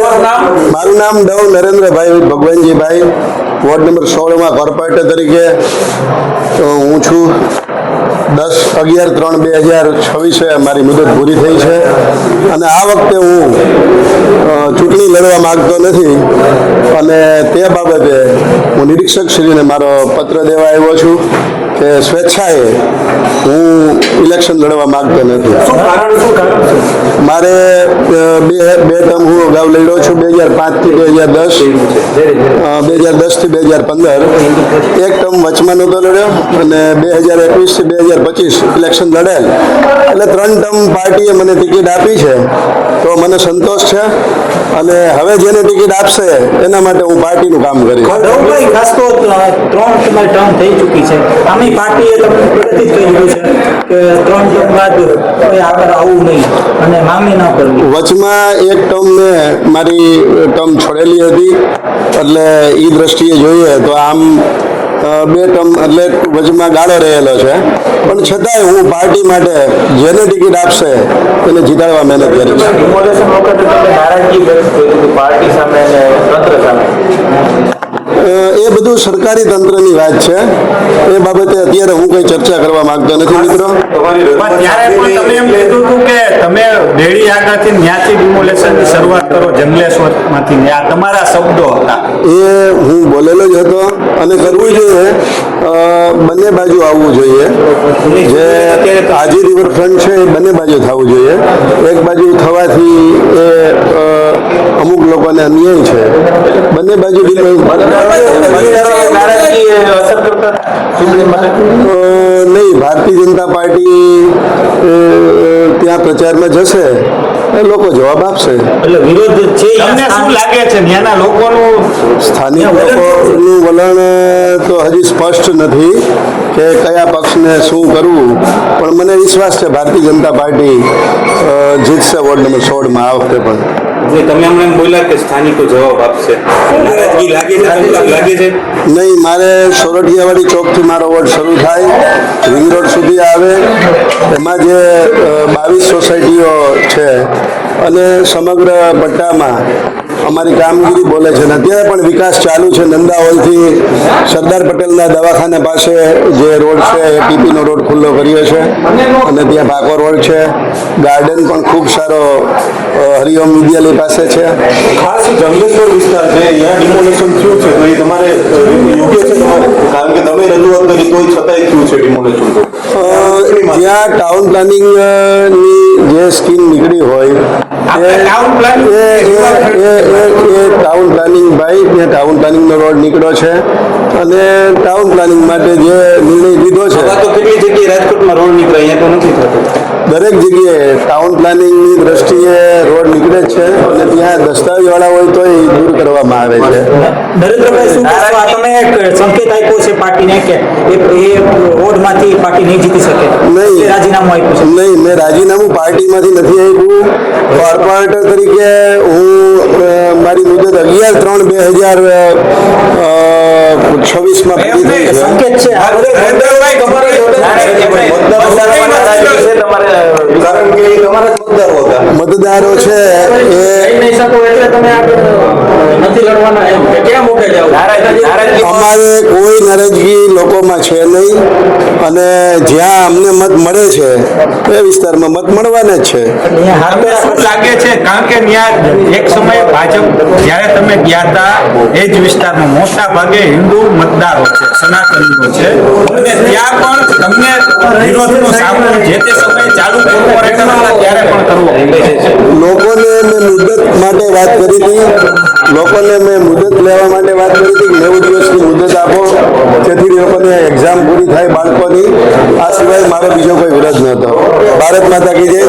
મારું નામ Dove Narendrabhai Bhagwanjibhai, ward number 16 માં કોર્પોરેટર તરીકે હું છું। 10/11/3/2026 મારી મુદત પૂરી થઈ છે અને આ વખતે હું ચૂંટણી લડવા માંગતો નથી અને તે બાબતે હું નિરીક્ષકશ્રીને મારો પત્ર દેવા આવ્યો છું કે સ્વેચ્છાએ હું ઇલેક્શન લડવા માંગતો નથી। મારે બે ટર્મ હું અગાઉ લડ્યો છું, 2005 થી 2010, 2010 થી 2015 એક ટર્મ વચમાં નહોતો લડ્યો અને 2021 થી 2025 ઇલેક્શન લડેલ, એટલે 3 ટર્મ પાર્ટીએ મને ટિકિટ આપી છે તો મને સંતોષ છે અને હવે જેને ટિકિટ આપશે એના માટે હું પાર્ટીનું કામ કરીશ। ખાસ તો 3 તમારી ટર્મ થઈ ચૂકી છે, આમે પાર્ટીએ તમને પ્રતિત કર્યું છે કે 3 ટર્મ બાદ કોઈ આગળ આવવું નહીં અને માંગણી ન કરવી। વચમાં એક ટર્મ મેં મારી ટર્મ છોડેલી હતી, એટલે એ દ્રષ્ટિએ જોઈએ તો આમ 2 ટર્મ એટલે વચમાં ગાળો રહેલો છે, પણ છતાંય હું પાર્ટી માટે જેને ટિકિટ આપશે એને જીતાડવા મહેનત કરીશ। એ બધું સરકારી તંત્રની વાત છે, એ બાબતે અત્યારે હું કઈ ચર્ચા કરવા માંગતો નથી મિત્રો। ત્યારે પણ તમે એમ કીધું હતું કે તમે બેડી આગળથી ન્યાથી ડિમોલેશનની શરૂઆત કરો, જંગલેશ્વરમાંથી, આ તમારા શબ્દો હતા। એ હું બોલેલો જ હતો અને કરવું જોઈએ, બંને બાજુ આવવું જોઈએ। જે હાજી રિવરફ્રન્ટ છે એ બંને બાજુ થવું જોઈએ, એક બાજુ થવાથી એ અમુક લોકોને અન્યાય છે, બંને બાજુ નહીં। ભારતીય જનતા પાર્ટી ત્યાં પ્રચારમાં જશે, એ લોકો જવાબ આપશે। એટલે વિરોધ છે, તમને શું લાગે છે ત્યાંના લોકોનું સ્થાનિક લોકોનું વલણ તો હજી સ્પષ્ટ નથી કે કયા પક્ષને શું કરવું, પણ મને વિશ્વાસ છે ભારતીય જનતા પાર્ટી જીતશે વોર્ડ નંબર 16 માં આ વખતે પણ। તમે હમણાં બોલ્યા કે સ્થાનિકો જવાબ આપશે, લાગે છે નહીં, મારે સોરઠિયાવાડી ચોકથી મારો વોર્ડ શરૂ થાય, રિંગ રોડ સુધી આવે, એમાં જે 22 સોસાયટીઓ છે અને સમગ્ર પટ્ટામાં અમારી કામગીરી બોલે છે અને અત્યારે પણ વિકાસ ચાલુ છે। નંદા હોલથી સરદાર પટેલના દવાખાના પાસે જે રોડ છે એ પીપીનો રોડ ખુલ્લો કર્યો છે અને ત્યાં ભાકો રોડ છે, ગાર્ડન પણ ખૂબ સારો હરિઓમ વિદ્યાલય પાસે છે। ખાસ જંગલેશ્વર વિસ્તાર છે, અહીંયા ડિમોલેશન થયું છે તો એ તમારે યોગ્ય છે, કારણ કે તમે રજૂઆત કરી તોય છતાંય થયું છે ડિમોલેશન? જ્યાં ટાઉન પ્લાનિંગની જે સ્કીમ નીકળી હોય ટાઉન પ્લાનિંગ ભાઈ, ત્યાં ટાઉન પ્લાનિંગનો રોડ નીકળ્યો છે અને ટાઉન પ્લાનિંગ માટે જે નિર્ણય લીધો છે, કેટલી જગ્યાએ રાજકોટમાં રોડ નીકળે, અહીંયા તો નથી થતું। દરેક જગ્યાએ ટાઉન પ્લાનિંગની દ્રષ્ટિએ રોડ નીકળે છે અને ત્યાં દસ્તાવેજવાળા હોય તો એ દૂર કરવામાં આવે છે। નરેન્દ્રભાઈ, શું કહેશો? આ તમે એક સંકેત આપ્યો છે પાર્ટીને કે એ વોર્ડમાંથી પાર્ટી નહીં જીતી શકે, નહીં, રાજીનામું આપ્યું છે? નહીં, મેં રાજીનામું પાર્ટીમાંથી નથી આપ્યું, કોર્પોરેટર તરીકે હું મારી મુદત 11/3/2026 માં પૂરી થઈ છે। સંકેત છે મતદારો છે અમારે કોઈ નારાજગી લોકોમાં છે નહીં અને જ્યાં અમને મત મળે છે એ વિસ્તારમાં મત મળવાના જ છે। શું લાગે છે, કારણ કે ત્યાં એક સમયે ભાજપ જ્યારે તમે ગયા હતા એ જ વિસ્તારમાં મોટા ભાગે હિન્દુ મતદારો છે, સનાતનીઓ છે, અને ત્યાં પણ તમને વિરોધનો સામનો જે તે સમયે ચાલુ કોર્પોરેટર હતા ત્યારે પણ કરવો પડે છે। લોકોને મેં મુદત માટે વાત કરી હતી, લોકોને મેં મુદત લેવા માટે વાત કરી હતી, 90 દિવસની મુદત આપો જેથી લોકોને એક્ઝામ પૂરી થાય બાળકોની, આ સિવાય મારો બીજો કોઈ વિરોધ નહોતો। ભારત માતા કી જય।